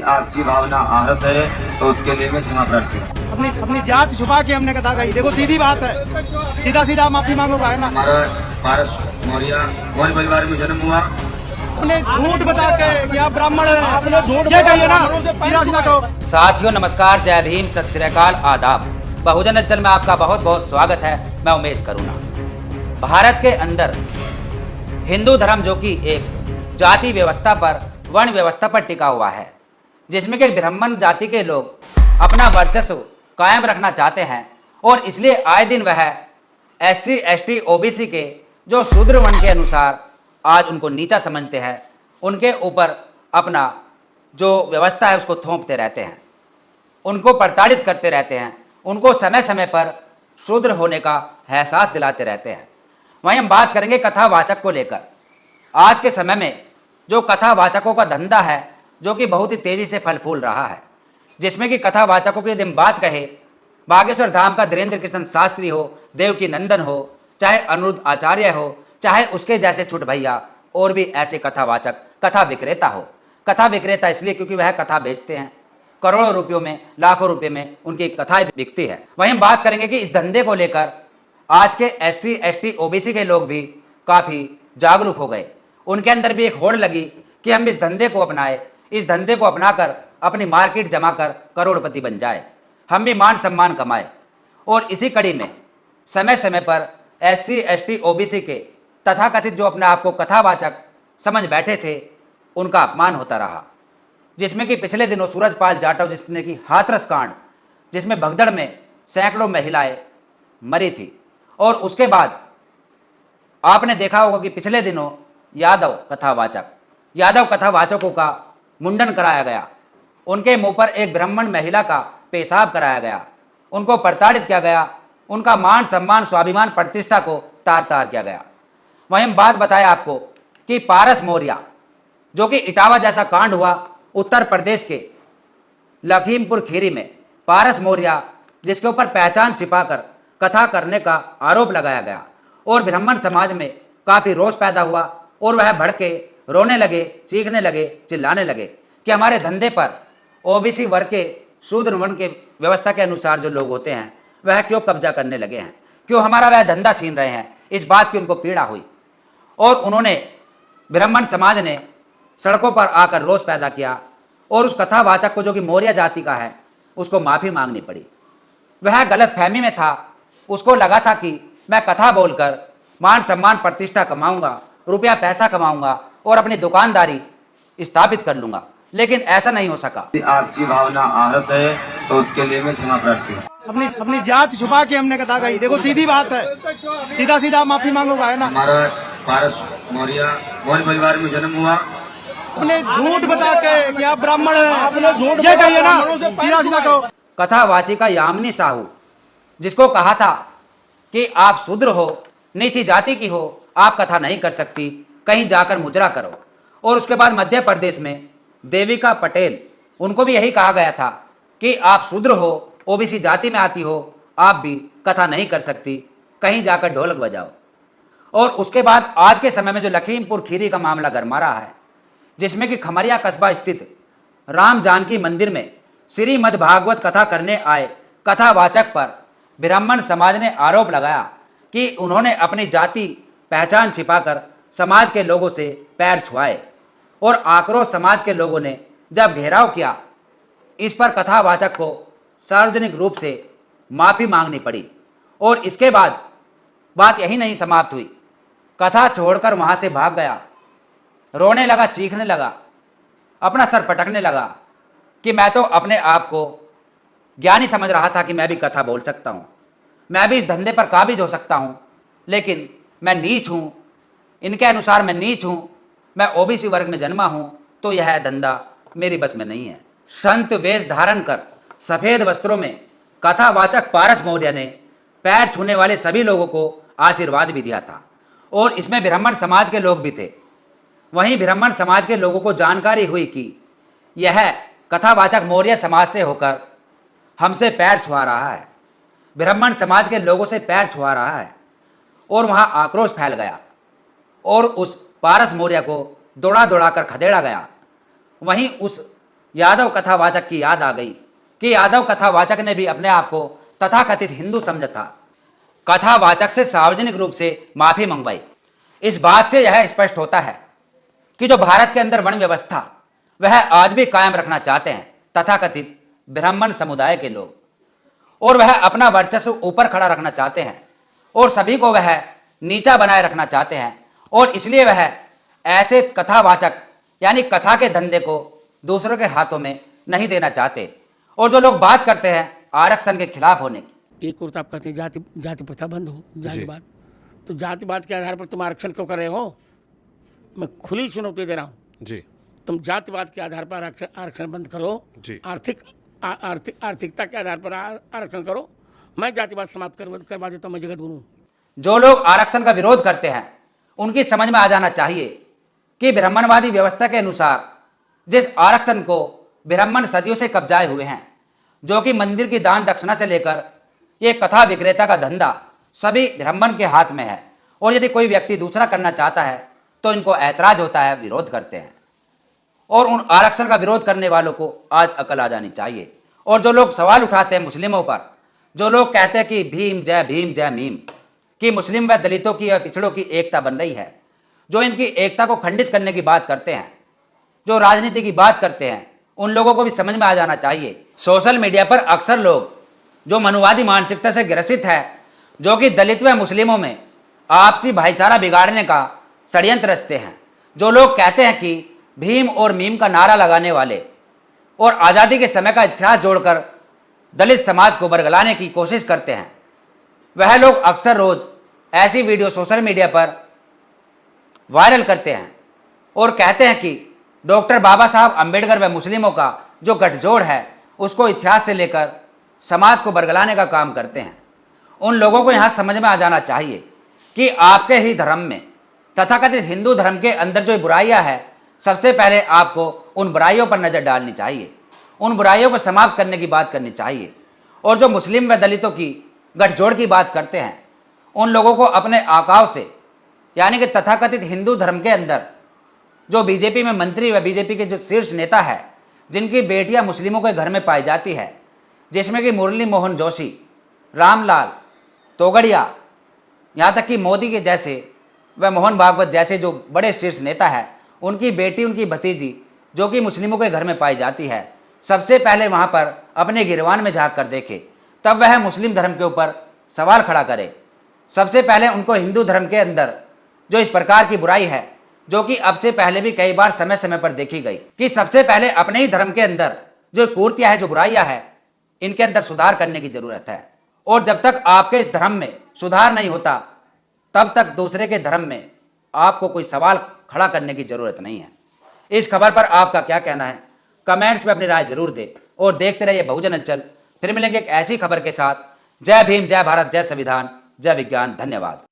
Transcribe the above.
आपकी भावना आहत है तो उसके लिए मैं क्षमा प्रार्थी हूँ। अपनी जात छुपा के हमने कथा कही। देखो सीधी बात है, सीधा सीधा माफी मांगो भाई ना। हमारा पारस मौर्य मौर्य परिवार में जन्म हुआ। अपने झूठ बता के कि आप ब्राह्मण हैं, आपने झूठ ये कहिए ना, सीधा सीधा कहो। साथियों नमस्कार, जय भीम, सत श्री अकाल, आदाब। बहुजन हलचल में आपका बहुत बहुत स्वागत है। मैं उमेश करुणा। भारत के अंदर हिंदू धर्म जो कि एक जाति व्यवस्था पर, वर्ण व्यवस्था पर टिका हुआ है, जिसमें कि ब्राह्मण जाति के लोग अपना वर्चस्व कायम रखना चाहते हैं और इसलिए आए दिन वह SC ST OBC के जो शूद्र वर्ण के अनुसार आज उनको नीचा समझते हैं, उनके ऊपर अपना जो व्यवस्था है उसको थोपते रहते हैं, उनको प्रताड़ित करते रहते हैं, उनको समय समय पर शूद्र होने का एहसास दिलाते रहते हैं। वहीं हम बात करेंगे कथावाचक को लेकर। आज के समय में जो कथावाचकों का धंधा है जो कि बहुत ही तेजी से फल फूल रहा है, जिसमें कि कथावाचकों की यदि हम बात कहें, बागेश्वर धाम का धीरेन्द्र कृष्ण शास्त्री हो, देवकी नंदन हो, चाहे अनिरुद्ध आचार्य हो, चाहे उसके जैसे छुट भैया और भी ऐसे कथावाचक, कथा विक्रेता हो। कथा विक्रेता इसलिए क्योंकि वह कथा बेचते हैं, करोड़ों रुपयों में, लाखों रुपए में उनकी कथाएं बिकती है। वहीं हम बात करेंगे कि इस धंधे को लेकर आज के SC ST OBC के लोग भी काफ़ी जागरूक हो गए। उनके अंदर भी एक होड़ लगी कि हम इस धंधे को अपनाएं, इस धंधे को अपनाकर अपनी मार्केट जमा कर करोड़पति बन जाए, हम भी मान सम्मान कमाए। और इसी कड़ी में समय समय पर SC ST OBC के तथाकथित जो अपने आप को कथावाचक समझ बैठे थे, उनका अपमान होता रहा, जिसमें कि पिछले दिनों सूरजपाल जाटव जिसने की हाथरस कांड, जिसमें भगदड़ में सैकड़ों महिलाएं मरी थी। और उसके बाद आपने देखा होगा कि पिछले दिनों यादव कथावाचकों का मुंडन कराया गया, उनके मुंह पर एक ब्राह्मण महिला का पेशाब कराया गया, उनको प्रताड़ित किया गया, उनका मान सम्मान, स्वाभिमान, प्रतिष्ठा को तार तार किया गया। वहीं हम बात बताया आपको कि पारस मौर्य जो कि इटावा जैसा कांड हुआ उत्तर प्रदेश के लखीमपुर खीरी में, पारस मौर्य जिसके ऊपर पहचान छिपाकर कथा करने का आरोप लगाया गया और ब्राह्मण समाज में काफ़ी रोष पैदा हुआ और वह भड़के रोने लगे, चीखने लगे, चिल्लाने लगे कि हमारे धंधे पर OBC वर्ग के शूद्र वर्ण के व्यवस्था के अनुसार जो लोग होते हैं वह क्यों कब्जा करने लगे हैं, क्यों हमारा वह धंधा छीन रहे हैं। इस बात की उनको पीड़ा हुई और उन्होंने, ब्राह्मण समाज ने सड़कों पर आकर रोष पैदा किया और उस कथावाचक को जो कि मौर्य जाति का है उसको माफ़ी मांगनी पड़ी। वह गलत फहमी में था, उसको लगा था कि मैं कथा बोलकर मान सम्मान प्रतिष्ठा कमाऊंगा, रुपया पैसा कमाऊंगा और अपनी दुकानदारी स्थापित कर लूंगा, लेकिन ऐसा नहीं हो सका। आपकी भावना आहत है तो उसके लिए मैं क्षमा प्रार्थी हूँ। अपनी जात छुपा के हमने कथा कही। देखो सीधी बात है, सीधा सीधा माफी मांगो भाई ना। हमारा पारस मौर्य मौर्य परिवार में जन्म हुआ। अपने झूठ बता के कि आप ब्राह्मण हैं, आपने झूठ ये कहिए ना, सीधा सीधा कहो। कथावाचिका यामिनी साहू जिसको कहा था कि आप शूद्र हो, नीची जाति की हो, आप कथा नहीं कर सकती, कहीं जाकर मुजरा करो। और उसके बाद मध्य प्रदेश में देविका पटेल, उनको भी यही कहा गया था कि आप शूद्र हो, OBC जाति में आती हो, आप भी कथा नहीं कर सकती, कहीं जाकर ढोलक बजाओ। और उसके बाद आज के समय में जो लखीमपुर खीरी का मामला गरमा रहा है, जिसमें कि खमरिया कस्बा स्थित राम जानकी मंदिर में श्रीमद् भागवत कथा करने आए कथावाचक पर ब्राह्मण समाज ने आरोप लगाया कि उन्होंने अपनी जाति पहचान छिपाकर समाज के लोगों से पैर छुआए और आक्रोश समाज के लोगों ने जब घेराव किया, इस पर कथावाचक को सार्वजनिक रूप से माफ़ी मांगनी पड़ी। और इसके बाद बात यही नहीं समाप्त हुई, कथा छोड़कर वहाँ से भाग गया, रोने लगा, चीखने लगा, अपना सर पटकने लगा कि मैं तो अपने आप को ज्ञानी समझ रहा था कि मैं भी कथा बोल सकता हूँ, मैं भी इस धंधे पर काबिज हो सकता हूँ, लेकिन मैं नीच हूँ, इनके अनुसार मैं नीच हूँ, मैं OBC वर्ग में जन्मा हूँ, तो यह धंधा मेरी बस में नहीं है। संत वेश धारण कर सफ़ेद वस्त्रों में कथावाचक पारस मौर्य ने पैर छूने वाले सभी लोगों को आशीर्वाद भी दिया था और इसमें ब्राह्मण समाज के लोग भी थे। वहीं ब्राह्मण समाज के लोगों को जानकारी हुई कि यह कथावाचक मौर्य समाज से होकर हमसे पैर छुआ रहा है, ब्राह्मण समाज के लोगों से पैर छुआ रहा है, और वहाँ आक्रोश फैल गया और उस पारस मौर्य को दौड़ा दौड़ा कर खदेड़ा गया। वहीं उस यादव कथावाचक की याद आ गई कि यादव कथावाचक ने भी अपने आप को तथाकथित हिंदू समझा था। कथावाचक से सार्वजनिक रूप से माफी मंगवाई। इस बात से यह स्पष्ट होता है कि जो भारत के अंदर वर्ण व्यवस्था वह आज भी कायम रखना चाहते हैं तथाकथित ब्राह्मण समुदाय के लोग, और वह अपना वर्चस्व ऊपर खड़ा रखना चाहते हैं और सभी को वह नीचा बनाए रखना चाहते हैं, और इसलिए वह ऐसे कथावाचक यानी कथा के धंधे को दूसरों के हाथों में नहीं देना चाहते। और जो लोग बात करते हैं आरक्षण के खिलाफ होने की, एक और तो आप कहते हैं जाति प्रथा बंद हो, जातिवाद, तो जातिवाद के आधार पर तुम आरक्षण क्यों कर रहे हो? मैं खुली चुनौती दे रहा हूँ जी। तुम जातिवाद के आधार पर आरक्षण बंद करो, आर्थिकता के आधार पर आरक्षण करो, मैं जातिवाद समाप्त करवा देता हूँ, मैं जगत गुरु। जो लोग आरक्षण का विरोध करते हैं उनकी समझ में आ जाना चाहिए कि ब्राह्मणवादी व्यवस्था के अनुसार जिस आरक्षण को ब्राह्मण सदियों से कब्जाए हुए हैं, जो कि मंदिर की दान दक्षिणा से लेकर ये कथा विक्रेता का धंधा सभी ब्राह्मण के हाथ में है, और यदि कोई व्यक्ति दूसरा करना चाहता है तो इनको ऐतराज होता है, विरोध करते हैं। और उन आरक्षण का विरोध करने वालों को आज अकल आ जानी चाहिए। और जो लोग सवाल उठाते हैं मुस्लिमों पर, जो लोग कहते हैं कि भीम जय मीम, कि मुस्लिम व दलितों की व पिछड़ों की एकता बन रही है, जो इनकी एकता को खंडित करने की बात करते हैं, जो राजनीति की बात करते हैं, उन लोगों को भी समझ में आ जाना चाहिए। सोशल मीडिया पर अक्सर लोग जो मनुवादी मानसिकता से ग्रसित है, जो कि दलित व मुस्लिमों में आपसी भाईचारा बिगाड़ने का षड्यंत्र रचते हैं, जो लोग कहते हैं कि भीम और मीम का नारा लगाने वाले और आज़ादी के समय का इतिहास जोड़कर दलित समाज को बरगलाने की कोशिश करते हैं, वह लोग अक्सर रोज ऐसी वीडियो सोशल मीडिया पर वायरल करते हैं और कहते हैं कि डॉक्टर बाबा साहब अंबेडकर व मुस्लिमों का जो गठजोड़ है उसको इतिहास से लेकर समाज को बरगलाने का काम करते हैं। उन लोगों को यहाँ समझ में आ जाना चाहिए कि आपके ही धर्म में तथाकथित हिंदू धर्म के अंदर जो बुराइयां हैं, सबसे पहले आपको उन बुराइयों पर नज़र डालनी चाहिए, उन बुराइयों को समाप्त करने की बात करनी चाहिए। और जो मुस्लिम व दलितों की गठजोड़ की बात करते हैं, उन लोगों को अपने आकाओं से यानी कि तथाकथित हिंदू धर्म के अंदर जो बीजेपी में मंत्री व बीजेपी के जो शीर्ष नेता है, जिनकी बेटियां मुस्लिमों के घर में पाई जाती है, जिसमें कि मुरली मोहन जोशी, रामलाल तोगड़िया, यहाँ तक कि मोदी के जैसे व मोहन भागवत जैसे जो बड़े शीर्ष नेता है, उनकी बेटी उनकी भतीजी जो कि मुस्लिमों के घर में पाई जाती है, सबसे पहले वहाँ पर अपने गिरवान में झाँक कर देखे, तब वह मुस्लिम धर्म के ऊपर सवाल खड़ा करे। सबसे पहले उनको हिंदू धर्म के अंदर जो इस प्रकार की बुराई है, जो कि अब से पहले भी कई बार समय समय पर देखी गई, कि सबसे पहले अपने ही धर्म के अंदर जो कुरीतियाँ है, जो बुराइयाँ है, इनके अंदर सुधार करने की जरूरत है। और जब तक आपके इस धर्म में सुधार नहीं होता, तब तक दूसरे के धर्म में आपको कोई सवाल खड़ा करने की जरूरत नहीं है। इस खबर पर आपका क्या कहना है? कमेंट्स में अपनी राय जरूर दें और देखते रहिए बहुजन हलचल। फिर मिलेंगे एक ऐसी खबर के साथ। जय भीम, जय भारत, जय संविधान, जय विज्ञान। धन्यवाद।